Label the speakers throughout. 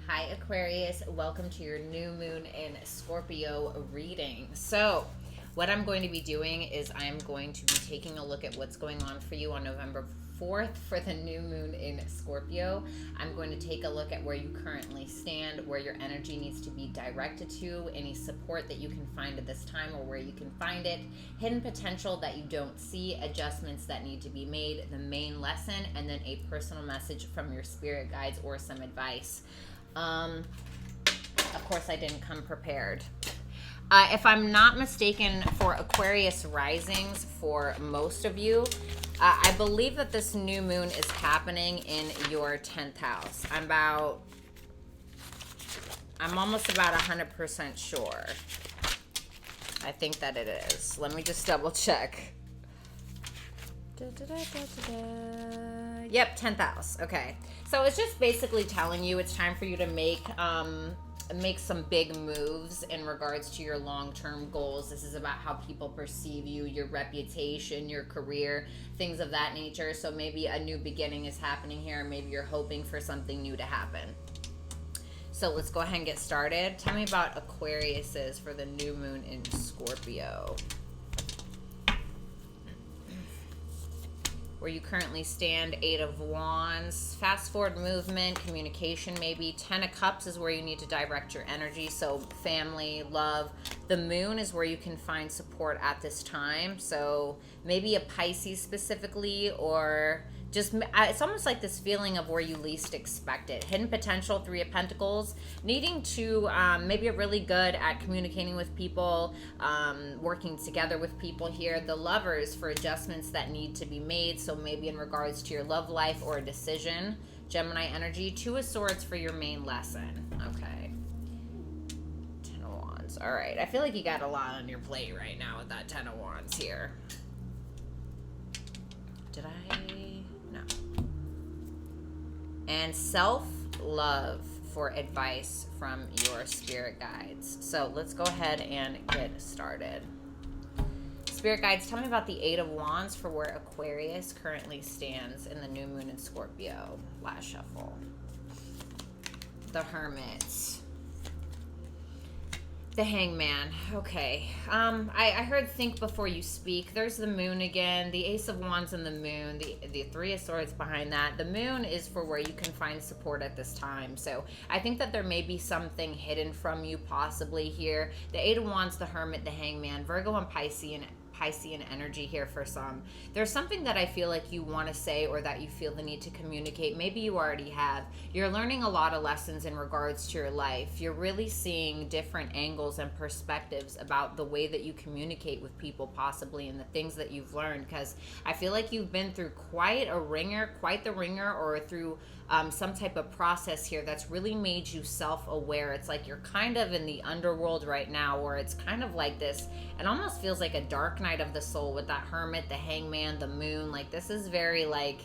Speaker 1: Hi Aquarius, welcome to your new moon in Scorpio reading. So what I'm going to be doing is I'm going to be taking a look at what's going on for you on November 4th for the new moon in Scorpio. I'm going to take a look at where you currently stand, where your energy needs to be directed to, any support that you can find at this time or where you can find it, hidden potential that you don't see, adjustments that need to be made, the main lesson, and then a personal message from your spirit guides or some advice. Of course, I didn't come prepared. If I'm not mistaken, for Aquarius risings, for most of you, I believe that this new moon is happening in your 10th house. I'm almost about 100% sure. I think that it is. Let me just double check. Yep, 10th house. Okay. So it's just basically telling you it's time for you to make some big moves in regards to your long-term goals. This is about how people perceive you, your reputation, your career, things of that nature. So maybe a new beginning is happening here. Maybe you're hoping for something new to happen. So let's go ahead and get started. Tell me about Aquariuses for the new moon in Scorpio. Where you currently stand, 8 of Wands, fast forward movement, communication maybe. 10 of Cups is where you need to direct your energy, so family, love. The moon is where you can find support at this time, so maybe a Pisces specifically, or just, it's almost like this feeling of where you least expect it. Hidden potential, 3 of Pentacles, needing to, maybe you're really good at communicating with people, working together with people here. The Lovers for adjustments that need to be made, so maybe in regards to your love life or a decision. Gemini energy, 2 of Swords for your main lesson. Okay. 10 of Wands. All right. I feel like you got a lot on your plate right now with that 10 of Wands here. Did I? No. And self-love for advice from your spirit guides. So let's go ahead and get started. Spirit guides, tell me about the 8 of Wands for where Aquarius currently stands in the new moon in Scorpio. Last shuffle. The Hermit. The Hangman. Okay. I heard think before you speak. There's the moon again. The Ace of Wands and the moon. The 3 of Swords behind that. The moon is for where you can find support at this time. So I think that there may be something hidden from you possibly here. The 8 of Wands, the Hermit, the Hangman, Virgo and Piscean energy here for some. There's something that I feel like you want to say or that you feel the need to communicate. Maybe you already have. You're learning a lot of lessons in regards to your life. You're really seeing different angles and perspectives about the way that you communicate with people possibly and the things that you've learned, because I feel like you've been through quite the ringer, or through some type of process here that's really made you self-aware. It's like you're kind of in the underworld right now, where it's kind of like this, it almost feels like a dark night of the soul with that Hermit, the Hangman, the moon. Like this is very like,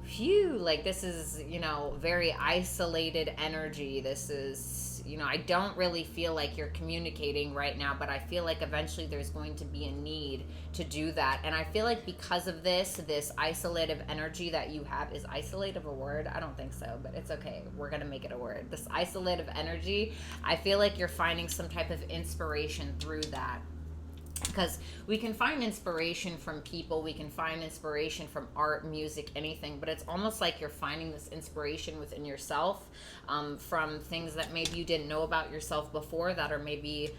Speaker 1: phew, like this is, very isolated energy. This is, I don't really feel like you're communicating right now, but I feel like eventually there's going to be a need to do that. And I feel like because of this isolative energy that you have, is isolative a word? I don't think so, but it's okay. We're going to make it a word. This isolative energy, I feel like you're finding some type of inspiration through that. Because we can find inspiration from people, we can find inspiration from art, music, anything, but it's almost like you're finding this inspiration within yourself, from things that maybe you didn't know about yourself before, that are maybe,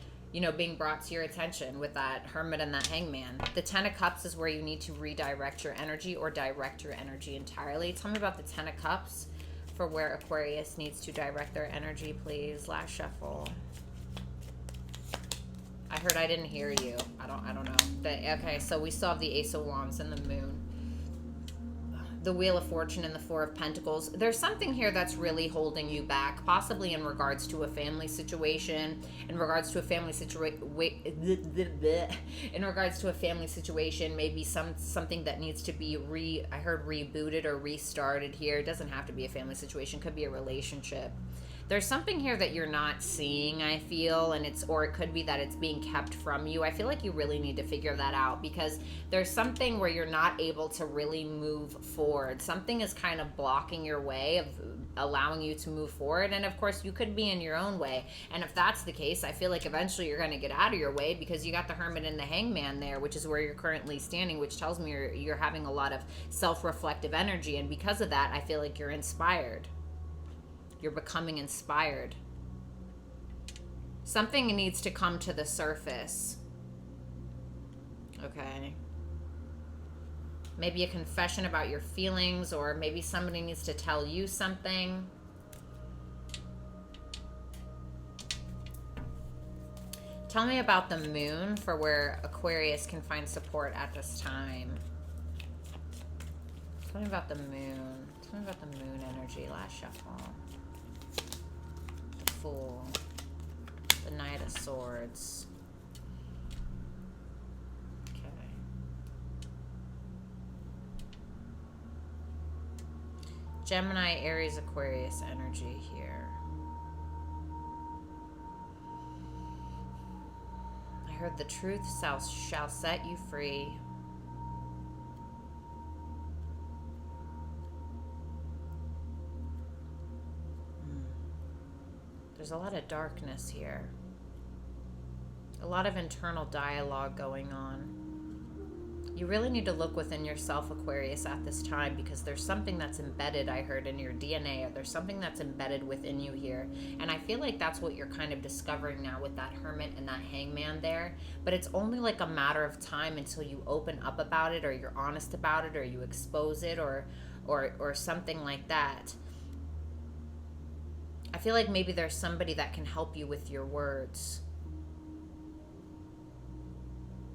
Speaker 1: being brought to your attention with that Hermit and that Hangman. The 10 of Cups is where you need to redirect your energy or direct your energy entirely. Tell me about the 10 of Cups for where Aquarius needs to direct their energy, please. Last shuffle. I heard I didn't hear you. I don't know. Okay, so we still have the Ace of Wands and the moon. The Wheel of Fortune and the 4 of Pentacles. There's something here that's really holding you back, possibly in regards to a family situation, in regards to a family situation, maybe something that needs to be rebooted or restarted here. It doesn't have to be a family situation, could be a relationship. There's something here that you're not seeing, I feel, and or it could be that it's being kept from you. I feel like you really need to figure that out, because there's something where you're not able to really move forward. Something is kind of blocking your way of allowing you to move forward, and of course you could be in your own way. And if that's the case, I feel like eventually you're going to get out of your way, because you got the Hermit and the Hangman there, which is where you're currently standing, which tells me you're having a lot of self-reflective energy, and because of that, I feel like you're inspired. You're becoming inspired. Something needs to come to the surface. Okay. Maybe a confession about your feelings, or maybe somebody needs to tell you something. Tell me about the moon for where Aquarius can find support at this time. Tell me about the moon. Tell me about the moon energy. Last shuffle. The Fool. The Knight of Swords. Okay. Gemini, Aries, Aquarius energy here. I heard the truth shall set you free. There's a lot of darkness here. A lot of internal dialogue going on. You really need to look within yourself, Aquarius, at this time, because there's something that's embedded, I heard, in your DNA, or there's something that's embedded within you here. And I feel like that's what you're kind of discovering now with that Hermit and that Hangman there. But it's only like a matter of time until you open up about it, or you're honest about it, or you expose it, or something like that. I feel like maybe there's somebody that can help you with your words.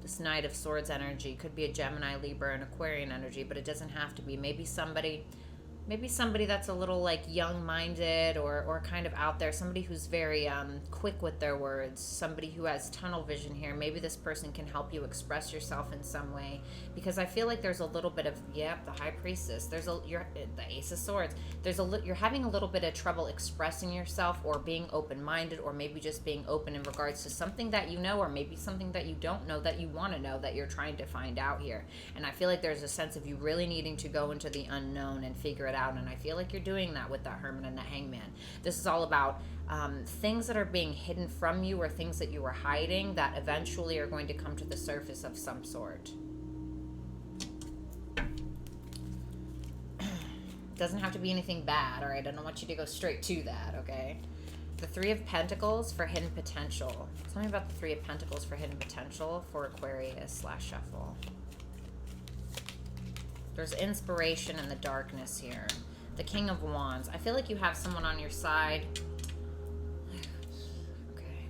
Speaker 1: This Knight of Swords energy could be a Gemini, Libra, and Aquarian energy, but it doesn't have to be. Maybe somebody that's a little like young-minded or kind of out there, somebody who's very quick with their words, somebody who has tunnel vision here. Maybe this person can help you express yourself in some way, because I feel like there's a little bit of, the High Priestess, the Ace of Swords, you're having a little bit of trouble expressing yourself, or being open-minded, or maybe just being open in regards to something that you know, or maybe something that you don't know that you want to know, that you're trying to find out here. And I feel like there's a sense of you really needing to go into the unknown and figure it out. And I feel like you're doing that with that Hermit and the Hangman. This is all about things that are being hidden from you, or things that you were hiding that eventually are going to come to the surface of some sort. Doesn't have to be anything bad, all right? I don't want you to go straight to that, okay? The Three of Pentacles for hidden potential. Tell me about the Three of Pentacles for hidden potential for Aquarius / shuffle. There's inspiration in the darkness here. The King of Wands. I feel like you have someone on your side. Okay.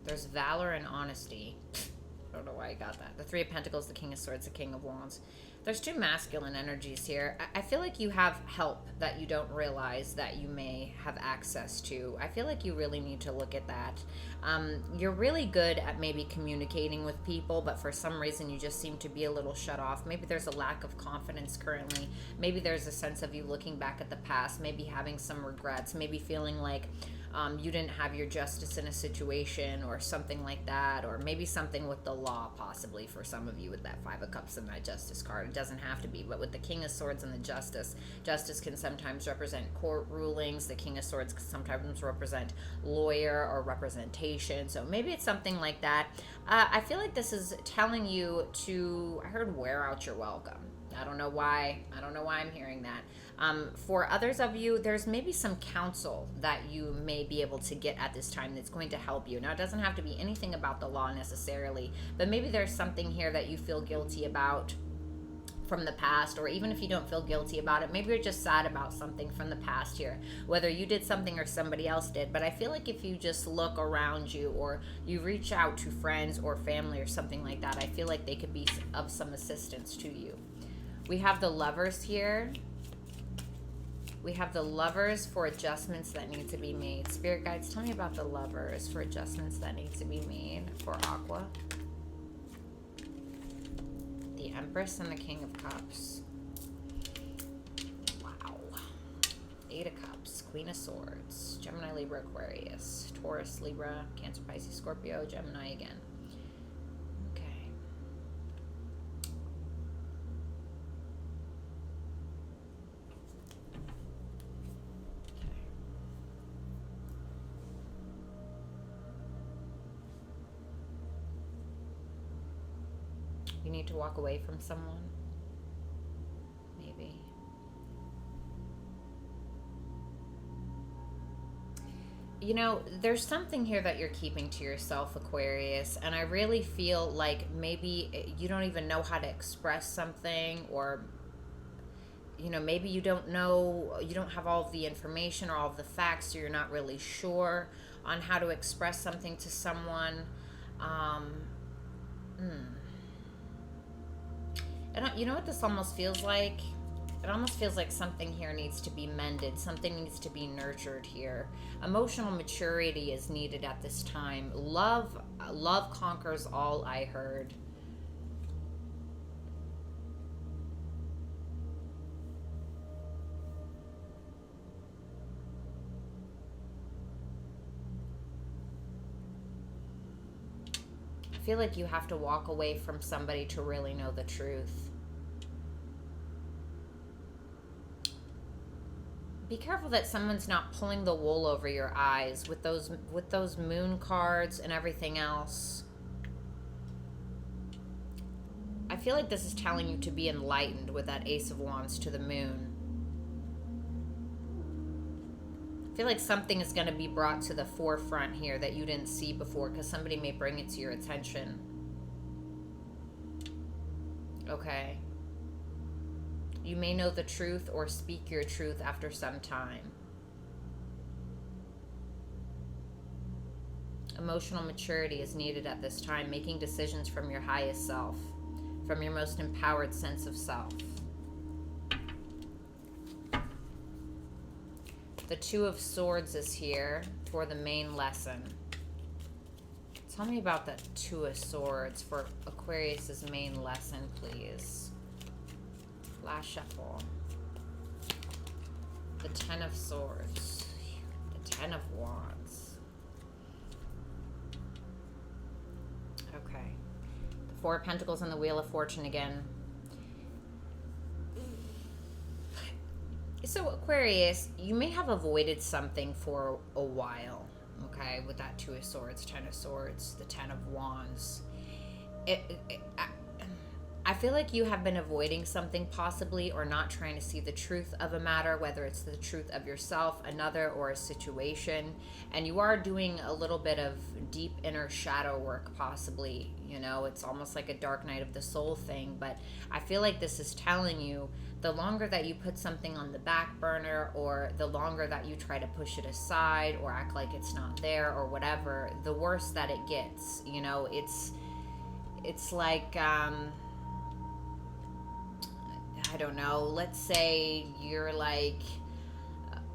Speaker 1: There's valor and honesty. I don't know why I got that. The Three of Pentacles, the King of Swords, the King of Wands. There's two masculine energies here. I feel like you have help that you don't realize that you may have access to. I feel like you really need to look at that. You're really good at maybe communicating with people, but for some reason you just seem to be a little shut off. Maybe there's a lack of confidence currently. Maybe there's a sense of you looking back at the past, maybe having some regrets, maybe feeling like you didn't have your justice in a situation, or something like that, or maybe something with the law, possibly, for some of you with that Five of Cups and that Justice card. It doesn't have to be, but with the King of Swords and the Justice can sometimes represent court rulings. The King of Swords can sometimes represent lawyer or representation, so maybe it's something like that. I feel like this is telling you to, I heard, wear out your welcome. I don't know why I'm hearing that. For others of you, there's maybe some counsel that you may be able to get at this time that's going to help you. Now, it doesn't have to be anything about the law necessarily, but maybe there's something here that you feel guilty about from the past, or even if you don't feel guilty about it, maybe you're just sad about something from the past here, whether you did something or somebody else did. But I feel like if you just look around you, or you reach out to friends or family or something like that, I feel like they could be of some assistance to you. We have the Lovers here. We have the Lovers for adjustments that need to be made. Spirit guides, tell me about the Lovers for adjustments that need to be made for Aqua. The Empress and the King of Cups. Wow. Eight of Cups, Queen of Swords, Gemini, Libra, Aquarius, Taurus, Libra, Cancer, Pisces, Scorpio, Gemini again. Okay. You need to walk away from someone. Maybe. You know, there's something here that you're keeping to yourself, Aquarius, and I really feel like maybe you don't even know how to express something, or, you know, maybe you don't know, you don't have all of the information or all of the facts, so you're not really sure on how to express something to someone. And you know what this almost feels like? It almost feels like something here needs to be mended. Something needs to be nurtured here. Emotional maturity is needed at this time. Love conquers all, I heard. I feel like you have to walk away from somebody to really know the truth. Be careful that someone's not pulling the wool over your eyes with those moon cards and everything else. I feel like this is telling you to be enlightened with that Ace of Wands to the moon. I feel like something is going to be brought to the forefront here that you didn't see before, because somebody may bring it to your attention. Okay. You may know the truth or speak your truth after some time. Emotional maturity is needed at this time, making decisions from your highest self, from your most empowered sense of self. The Two of Swords is here for the main lesson. Tell me about the Two of Swords for Aquarius's main lesson, please. Last shuffle. The Ten of Swords. The Ten of Wands. Okay. The Four of Pentacles and the Wheel of Fortune again. So Aquarius, you may have avoided something for a while, okay, with that Two of Swords, Ten of Swords, the Ten of Wands. I feel like you have been avoiding something possibly, or not trying to see the truth of a matter, whether it's the truth of yourself, another, or a situation. And you are doing a little bit of deep inner shadow work possibly. You know, it's almost like a dark night of the soul thing. But I feel like this is telling you the longer that you put something on the back burner, or the longer that you try to push it aside or act like it's not there or whatever, the worse that it gets. You know, it's like... I don't know, let's say you're like,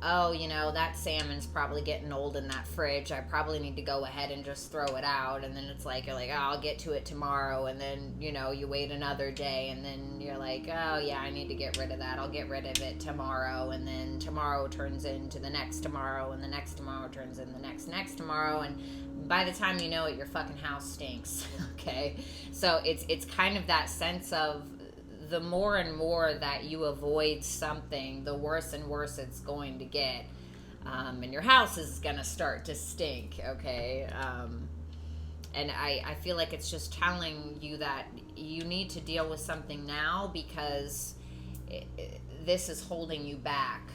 Speaker 1: oh, you know, that salmon's probably getting old in that fridge. I probably need to go ahead and just throw it out. And then it's like, you're like, oh, I'll get to it tomorrow. And then, you know, you wait another day, and then you're like, oh, yeah, I need to get rid of that. I'll get rid of it tomorrow. And then tomorrow turns into the next tomorrow, and the next tomorrow turns into the next tomorrow. And by the time you know it, your fucking house stinks. Okay? So it's kind of that sense of, the more and more that you avoid something, the worse and worse it's going to get. And your house is going to start to stink, okay? And I feel like it's just telling you that you need to deal with something now, because this is holding you back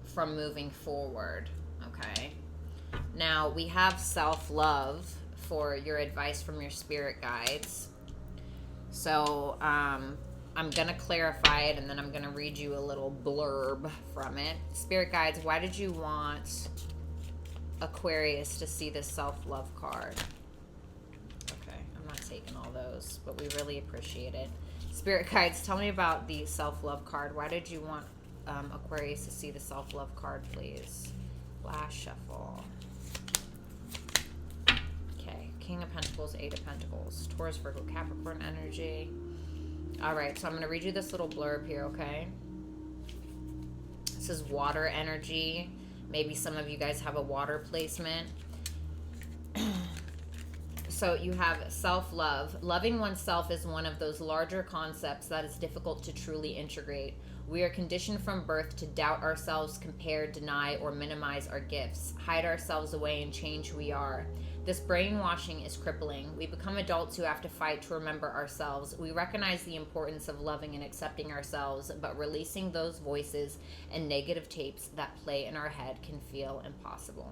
Speaker 1: from moving forward, okay? Now, we have self-love for your advice from your spirit guides. So, I'm going to clarify it, and then I'm going to read you a little blurb from it. Spirit guides, why did you want Aquarius to see this self-love card? Okay, I'm not taking all those, but we really appreciate it. Spirit guides, tell me about the self-love card. Why did you want Aquarius to see the self-love card, please? Last shuffle. Okay, King of Pentacles, Eight of Pentacles, Taurus, Virgo, Capricorn energy. All right, so I'm going to read you this little blurb here, okay? This is water energy. Maybe some of you guys have a water placement. So you have self-love. Loving oneself is one of those larger concepts that is difficult to truly integrate. We are conditioned from birth to doubt ourselves, compare, deny, or minimize our gifts, hide ourselves away, and change who we are. This brainwashing is crippling. We become adults who have to fight to remember ourselves. We recognize the importance of loving and accepting ourselves, but releasing those voices and negative tapes that play in our head can feel impossible.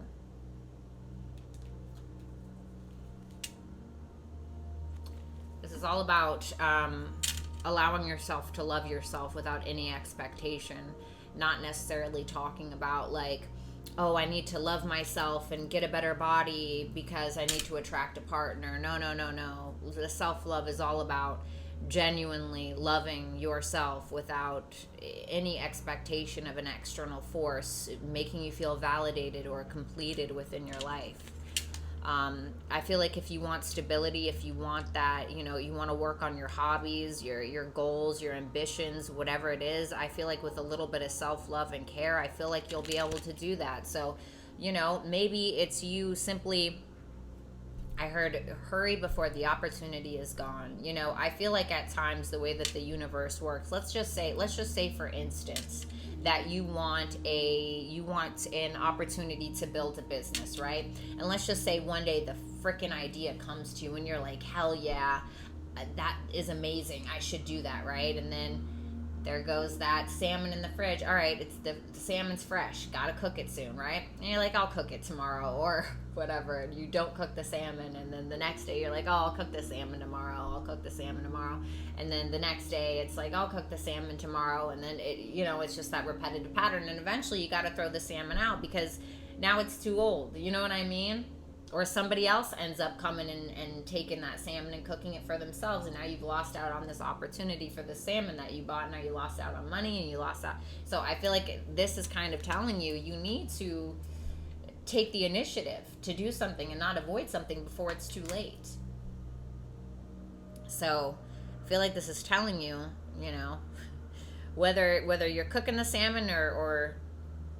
Speaker 1: This is all about allowing yourself to love yourself without any expectation, not necessarily talking about like, oh, I need to love myself and get a better body because I need to attract a partner. No, no, no, no. The self-love is all about genuinely loving yourself without any expectation of an external force making you feel validated or completed within your life. I feel like if you want stability, if you want that, you know, you want to work on your hobbies, your goals, your ambitions, whatever it is, I feel like with a little bit of self-love and care, I feel like you'll be able to do that. So, you know, maybe it's you simply, I heard, hurry before the opportunity is gone. You know, I feel like at times the way that the universe works, let's just say for instance, that you want an opportunity to build a business, right? And let's just say one day the freaking idea comes to you and you're like, hell yeah, that is amazing, I should do that, right? And then there goes that salmon in the fridge. All right, it's the salmon's fresh, gotta cook it soon, right? And you're like, I'll cook it tomorrow or whatever, and you don't cook the salmon, and then the next day you're like, oh, I'll cook the salmon tomorrow, I'll cook the salmon tomorrow, and then the next day it's like, I'll cook the salmon tomorrow, and then it, you know, it's just that repetitive pattern, and eventually you gotta throw the salmon out because now it's too old, you know what I mean? Or somebody else ends up coming and taking that salmon and cooking it for themselves, and now you've lost out on this opportunity for the salmon that you bought. Now you lost out on money and you lost out. So I feel like this is kind of telling you, you need to take the initiative to do something and not avoid something before it's too late. So I feel like this is telling you, you know, whether you're cooking the salmon or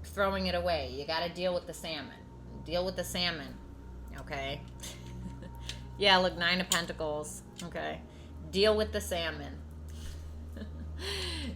Speaker 1: throwing it away, you got to deal with the salmon. Deal with the salmon. Okay. Yeah, look, 9 of Pentacles. Okay. Deal with the salmon.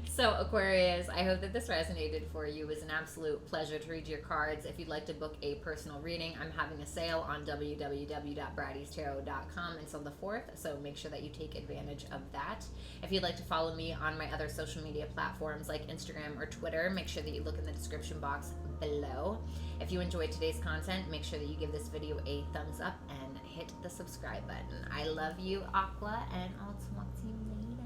Speaker 1: So, Aquarius, I hope that this resonated for you. It was an absolute pleasure to read your cards. If you'd like to book a personal reading, I'm having a sale on www.BrattysTarot.com until the 4th, so make sure that you take advantage of that. If you'd like to follow me on my other social media platforms like Instagram or Twitter, make sure that you look in the description box below. If you enjoyed today's content, make sure that you give this video a thumbs up and hit the subscribe button. I love you, Aqua, and I'll talk to you later.